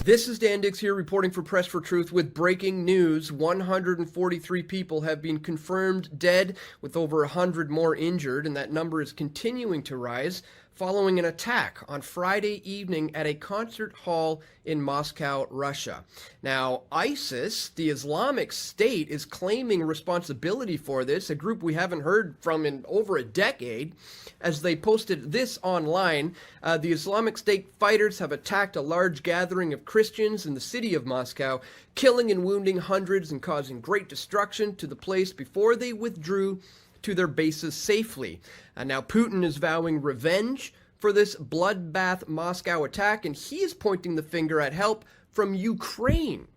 This is Dan Dix here reporting for Press for Truth with breaking news. 143 people have been confirmed dead, with over 100 more injured, and that number is continuing to rise following an attack on Friday evening at a concert hall in Moscow, Russia. Now, ISIS, the Islamic State, is claiming responsibility for this, a group we haven't heard from in over a decade. As they posted this online, the Islamic State fighters have attacked a large gathering of Christians in the city of Moscow, killing and wounding hundreds and causing great destruction to the place before they withdrew to their bases safely. Now, Putin is vowing revenge for this bloodbath Moscow attack, and he is pointing the finger at help from Ukraine,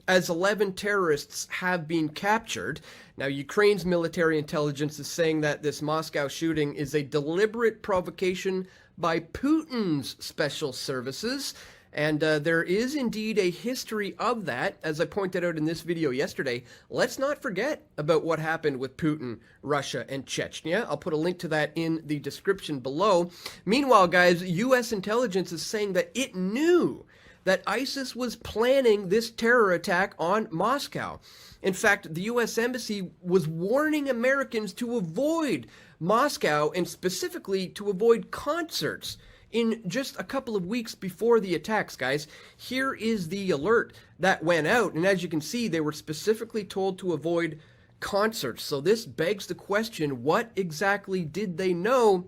as 11 terrorists have been captured. Now, Ukraine's military intelligence is saying that this Moscow shooting is a deliberate provocation by Putin's special services. And there is indeed a history of that, as I pointed out in this video yesterday. Let's not forget about what happened with Putin, Russia, and Chechnya. I'll put a link to that in the description below. Meanwhile, guys, U.S. intelligence is saying that it knew that ISIS was planning this terror attack on Moscow. In fact, the U.S. Embassy was warning Americans to avoid Moscow, and specifically to avoid concerts, in just a couple of weeks before the attacks, guys. Here is the alert that went out, and as you can see, they were specifically told to avoid concerts. So this begs the question, what exactly did they know?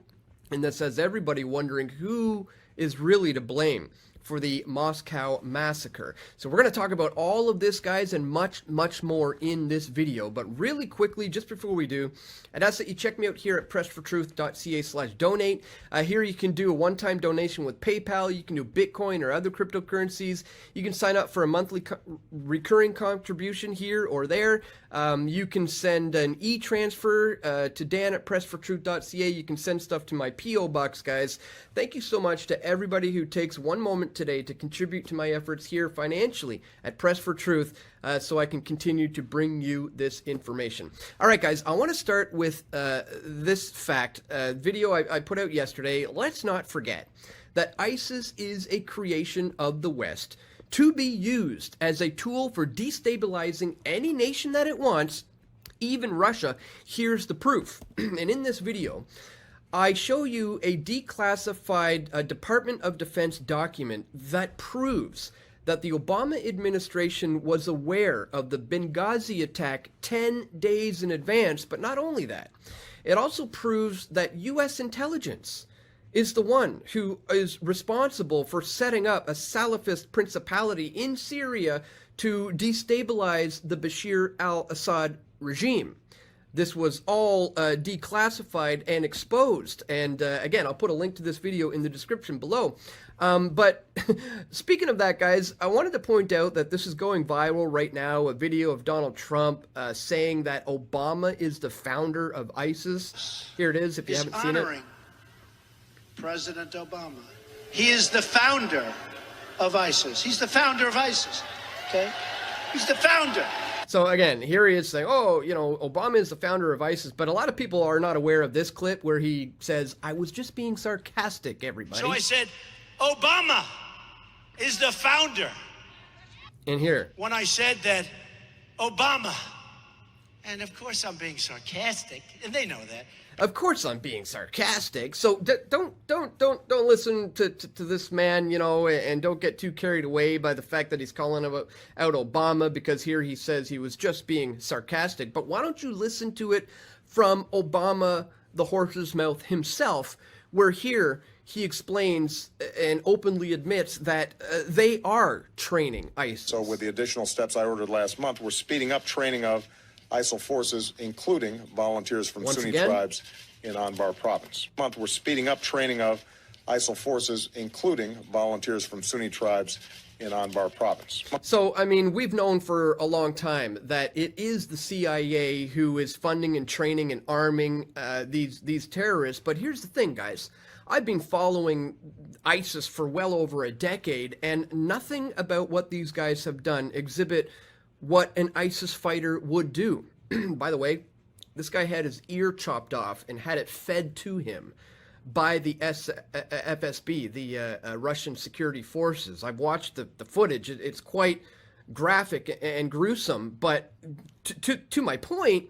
And this has everybody wondering who is really to blame for the Moscow massacre. So we're going to talk about all of this, guys, and much, much more in this video. But really quickly, just before we do, I'd ask that you check me out here at pressfortruth.ca/donate. Here you can do a one-time donation with PayPal. You can do Bitcoin or other cryptocurrencies. You can sign up for a monthly recurring contribution here or there. You can send an e-transfer to Dan at pressfortruth.ca. You can send stuff to my P.O. box, guys. Thank you so much to everybody who takes one moment today to contribute to my efforts here financially at Press for Truth, so I can continue to bring you this information. All right, guys, I want to start with this fact. Video I put out yesterday. Let's not forget that ISIS is a creation of the West to be used as a tool for destabilizing any nation that it wants, even Russia. Here's the proof. And in this video, I show you a declassified Department of Defense document that proves that the Obama administration was aware of the Benghazi attack 10 days in advance. But not only that, it also proves that U.S. intelligence is the one who is responsible for setting up a Salafist principality in Syria to destabilize the Bashar al-Assad regime. This was all declassified and exposed. And again, I'll put a link to this video in the description below. But speaking of that, guys, I wanted to point out that this is going viral right now, a video of Donald Trump saying that Obama is the founder of ISIS. Here it is, if you haven't seen it. President Obama. He is the founder of ISIS. He's the founder of ISIS, okay? He's the founder. So again, here he is saying, oh, you know, Obama is the founder of ISIS, but a lot of people are not aware of this clip where he says, I was just being sarcastic, everybody. So I said, Obama is the founder. And here. When I said that, Obama, and of course I'm being sarcastic, and they know that. Of course I'm being sarcastic. So don't listen to this man, you know, and don't get too carried away by the fact that he's calling out Obama, because here he says he was just being sarcastic. But why don't you listen to it from Obama, the horse's mouth himself, where here he explains and openly admits that they are training ISIS. So with the additional steps I ordered last month, we're speeding up training of ISIL forces, including volunteers from Sunni tribes in Anbar province. We're speeding up training of ISIL forces, including volunteers from Sunni tribes in Anbar province. So, I mean, we've known for a long time that it is the CIA who is funding and training and arming these terrorists. But here's the thing, guys. I've been following ISIS for well over a decade, and nothing about what these guys have done exhibit what an ISIS fighter would do. By the way, this guy had his ear chopped off and had it fed to him by the FSB, the Russian security forces. I've watched the footage. It's quite graphic and gruesome, but to my point,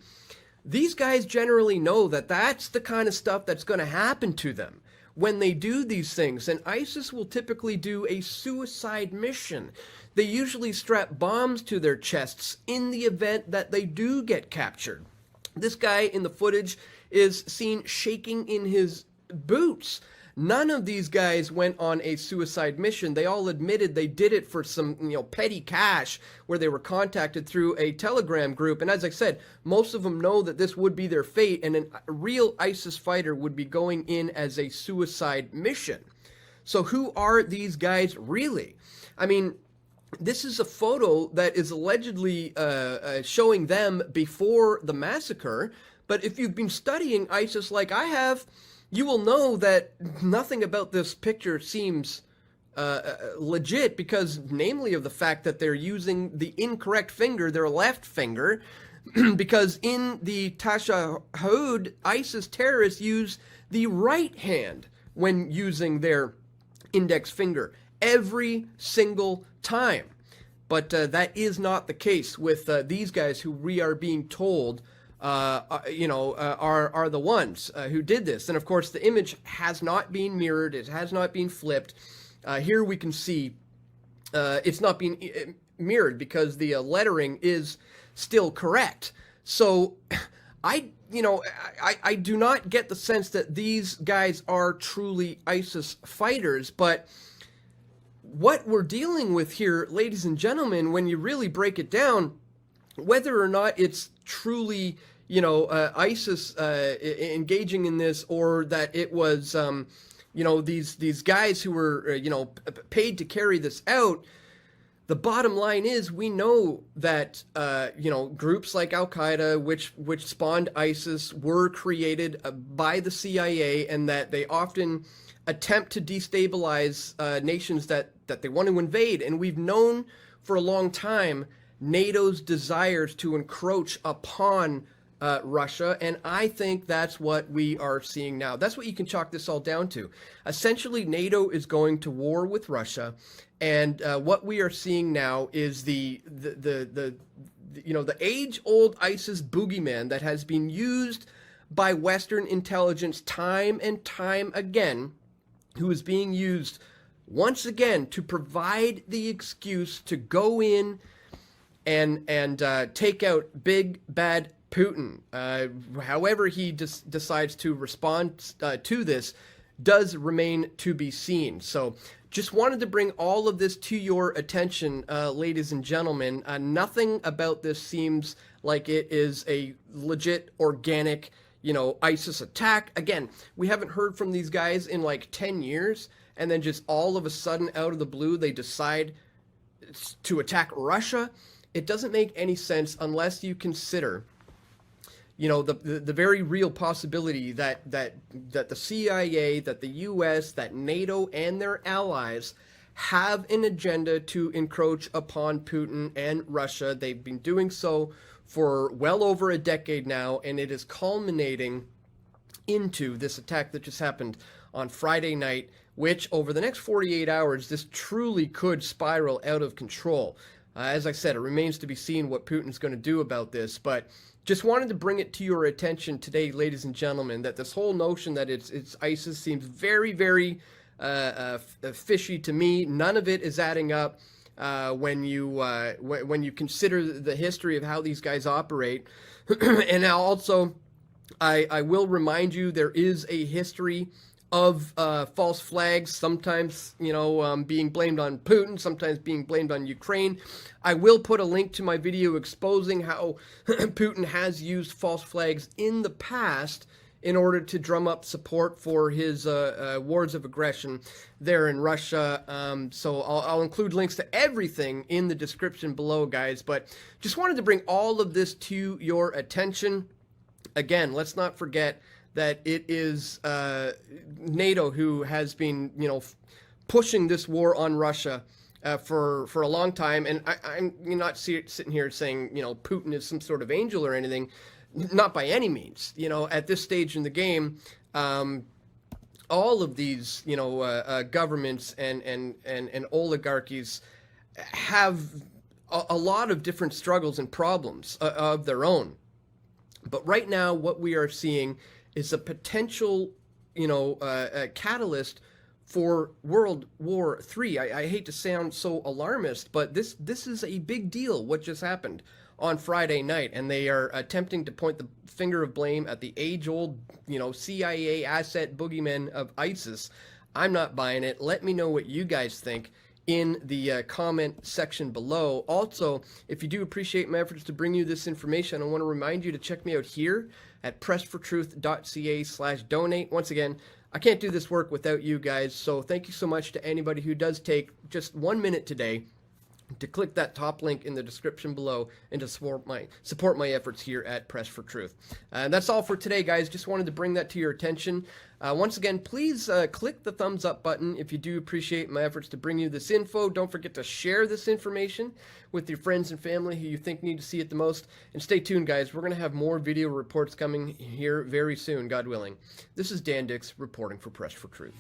these guys generally know that that's the kind of stuff that's going to happen to them when they do these things. And ISIS will typically do a suicide mission. They usually strap bombs to their chests in the event that they do get captured. This guy in the footage is seen shaking in his boots. None of these guys went on a suicide mission. They all admitted they did it for some, petty cash, where they were contacted through a Telegram group. And as I said, most of them know that this would be their fate, and a real ISIS fighter would be going in as a suicide mission. So who are these guys really? I mean, this is a photo that is allegedly showing them before the massacre. But if you've been studying ISIS like I have, you will know that nothing about this picture seems legit, because namely of the fact that they're using the incorrect finger, their left finger, because in the Tashahhud, ISIS terrorists use the right hand when using their index finger every single time. But that is not the case with these guys who we are being told are the ones who did this. And of course, the image has not been mirrored. It has not been flipped. Here we can see it's not being mirrored because the lettering is still correct. So I do not get the sense that these guys are truly ISIS fighters. But what we're dealing with here, ladies and gentlemen, when you really break it down, whether or not it's truly ISIS engaging in this, or that it was these guys who were paid to carry this out, the bottom line is we know that groups like Al-Qaeda, which spawned ISIS, were created by the CIA, and that they often attempt to destabilize nations that they want to invade. And we've known for a long time NATO's desires to encroach upon Russia, and I think that's what we are seeing now. That's what you can chalk this all down to. Essentially, NATO is going to war with Russia, and what we are seeing now is the age-old ISIS boogeyman that has been used by Western intelligence time and time again, who is being used once again to provide the excuse to go in and take out big bad Putin. However he decides to respond to this does remain to be seen. So just wanted to bring all of this to your attention, ladies and gentlemen. Nothing about this seems like it is a legit, organic, ISIS attack. Again, we haven't heard from these guys in like 10 years, and then just all of a sudden, out of the blue, they decide to attack Russia. It doesn't make any sense unless you consider the very real possibility that the CIA, that the US, that NATO and their allies have an agenda to encroach upon Putin and Russia. They've been doing so for well over a decade now, and it is culminating into this attack that just happened on Friday night, which over the next 48 hours, this truly could spiral out of control. As I said, it remains to be seen what Putin's going to do about this, but just wanted to bring it to your attention today, ladies and gentlemen, that this whole notion that it's ISIS seems very, very fishy to me. None of it is adding up when you consider the history of how these guys operate. And now also, I will remind you, there is a history of false flags, sometimes, being blamed on Putin, sometimes being blamed on Ukraine. I will put a link to my video exposing how Putin has used false flags in the past in order to drum up support for his wars of aggression there in Russia. So I'll include links to everything in the description below, guys. But just wanted to bring all of this to your attention. Again, let's not forget that it is NATO who has been, pushing this war on Russia for a long time. And I'm not sitting here saying, Putin is some sort of angel or anything. Not by any means. At this stage in the game, all of these, governments and oligarchies have a lot of different struggles and problems of their own. But right now, what we are seeing is a potential, a catalyst for World War III. I hate to sound so alarmist, but this is a big deal, what just happened on Friday night, and they are attempting to point the finger of blame at the age-old, CIA asset boogeyman of ISIS. I'm not buying it. Let me know what you guys think in the comment section below. Also, if you do appreciate my efforts to bring you this information, I want to remind you to check me out here at pressfortruth.ca/donate. Once again, I can't do this work without you guys, so thank you so much to anybody who does take just 1 minute today to click that top link in the description below and to support my efforts here at Press for Truth. And that's all for today, guys. Just wanted to bring that to your attention. Once again, please click the thumbs up button if you do appreciate my efforts to bring you this info. Don't forget to share this information with your friends and family who you think need to see it the most. And stay tuned, guys. We're going to have more video reports coming here very soon, God willing. This is Dan Dix reporting for Press for Truth.